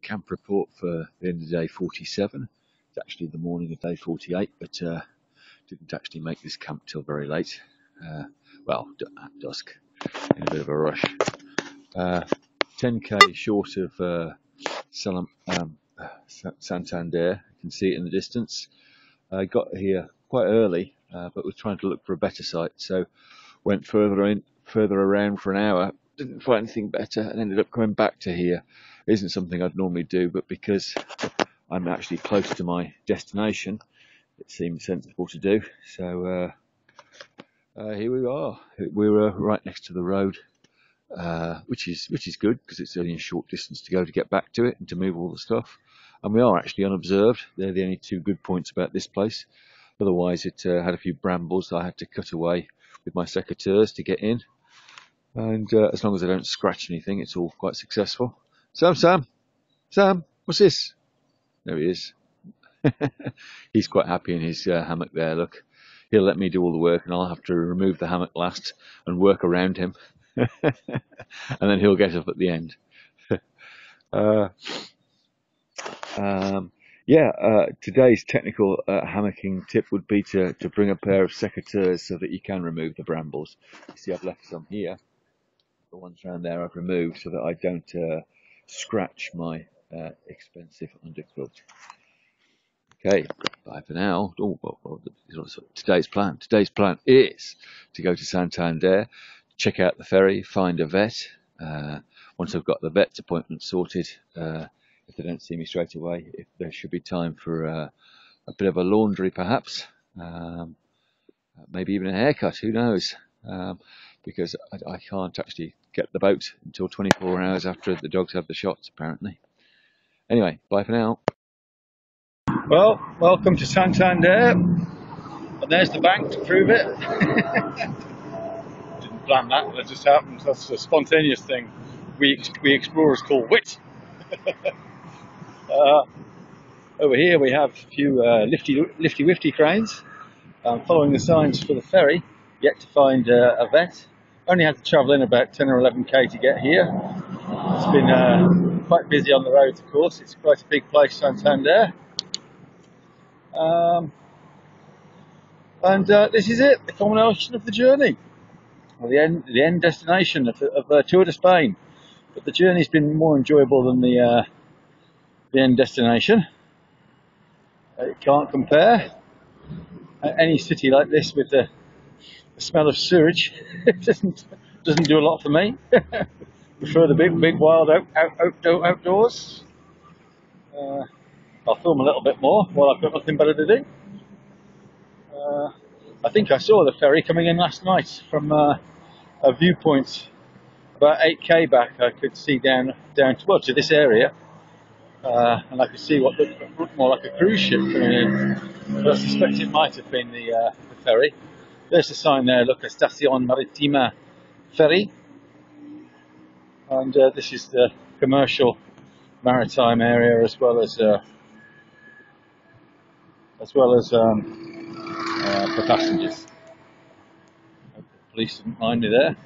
camp report for the end of day 47. It's actually the morning of day 48, but didn't actually make this camp till very late. Well, at dusk, in a bit of a rush. 10k short of Santander. You can see it in the distance. I got here quite early, but was trying to look for a better site, so went further around for an hour. Didn't find anything better, and ended up coming back to here. It isn't something I'd normally do, but because I'm actually close to my destination, it seemed sensible to do. So here we are. We're right next to the road, which is good because it's only a short distance to go to get back to it and to move all the stuff. And we are actually unobserved. They're the only two good points about this place. Otherwise, it had a few brambles that I had to cut away with my secateurs to get in. And as long as I don't scratch anything, it's all quite successful. Sam, what's this? There he is. He's quite happy in his hammock there, look. He'll let me do all the work, and I'll have to remove the hammock last and work around him. And then he'll get up at the end. Today's technical hammocking tip would be to bring a pair of secateurs so that you can remove the brambles. You see, I've left some here. The ones around there I've removed so that I don't scratch my expensive underquilt. Okay, bye for now. Today's plan is to go to Santander, check out the ferry, find a vet. Once I've got the vet's appointment sorted, if they don't see me straight away, if there should be time for a bit of a laundry perhaps, maybe even a haircut, who knows, because I can't actually get the boat until 24 hours after the dogs have the shots, apparently. Anyway, bye for now. Well, welcome to Santander, and there's the bank to prove it. Didn't plan that, that just happened. That's a spontaneous thing we explorers call wit. Over here we have a few lifty cranes. Following the signs for the ferry, yet to find a vet. Only had to travel in about 10 or 11k to get here. It's been quite busy on the roads, of course. It's quite a big place, Santander. This is it, the culmination of the journey, or the end destination of Tour de Spain. But the journey's been more enjoyable than the end destination. It can't compare. Any city like this with the smell of sewage doesn't do a lot for me. Prefer the big wild outdoors. I'll film a little bit more while I've got nothing better to do. I think I saw the ferry coming in last night from a viewpoint about 8k back. I could see down to this area, and I could see what looked more like a cruise ship coming in. But I suspect it might have been the ferry. There's the sign there, look, Estación Marítima Ferry, and this is the commercial maritime area as well as for passengers. Hope the police didn't mind me there.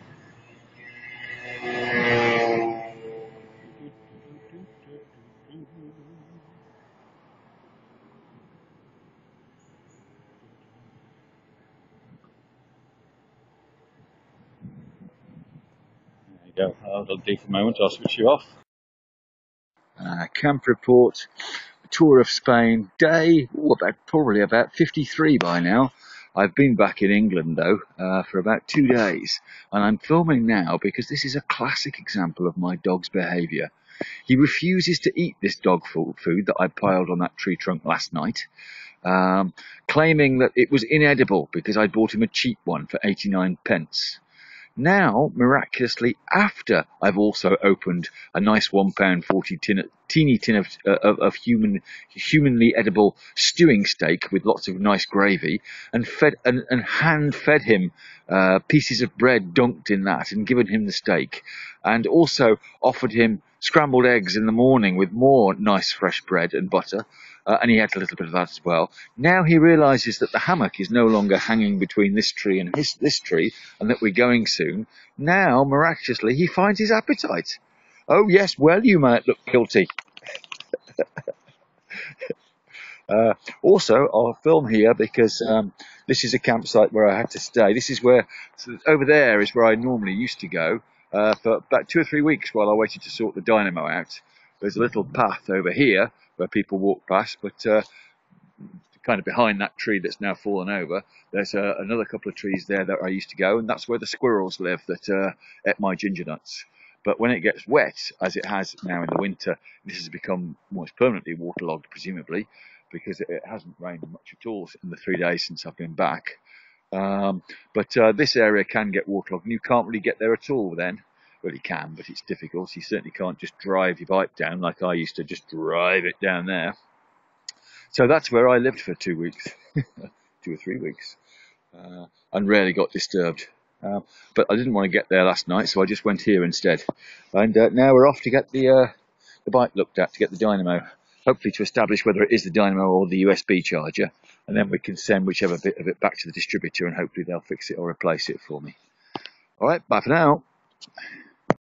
There you go. That'll do for the moment. I'll switch you off. Camp report. Tour of Spain, day probably about 53 by now. I've been back in England though for about 2 days, and I'm filming now because this is a classic example of my dog's behaviour. He refuses to eat this dog food that I piled on that tree trunk last night, claiming that it was inedible because I bought him a cheap one for 89p. Now, miraculously, after I've also opened a nice £1.40 teeny tin of humanly edible stewing steak with lots of nice gravy, and hand fed him pieces of bread dunked in that, and given him the steak, and also offered him scrambled eggs in the morning with more nice fresh bread and butter. And he had a little bit of that as well. Now he realises that the hammock is no longer hanging between this tree and this tree, and that we're going soon. Now, miraculously, he finds his appetite. Oh yes, well, you might look guilty. Also, I'll film here because this is a campsite where I had to stay. This is where, so over there is where I normally used to go for about 2 or 3 weeks while I waited to sort the dynamo out. There's a little path over here where people walk past, but kind of behind that tree that's now fallen over, there's another couple of trees there that I used to go, and that's where the squirrels live that ate my ginger nuts. But when it gets wet, as it has now in the winter, this has become almost permanently waterlogged, presumably, because it hasn't rained much at all in the 3 days since I've been back. But this area can get waterlogged, and you can't really get there at all then. Well, you can, but it's difficult. You certainly can't just drive your bike down like I used to just drive it down there. So that's where I lived for 2 weeks, 2 or 3 weeks, and rarely got disturbed. But I didn't want to get there last night, so I just went here instead. And now we're off to get the bike looked at, to get the dynamo, hopefully to establish whether it is the dynamo or the USB charger, and then we can send whichever bit of it back to the distributor, and hopefully they'll fix it or replace it for me. All right, bye for now.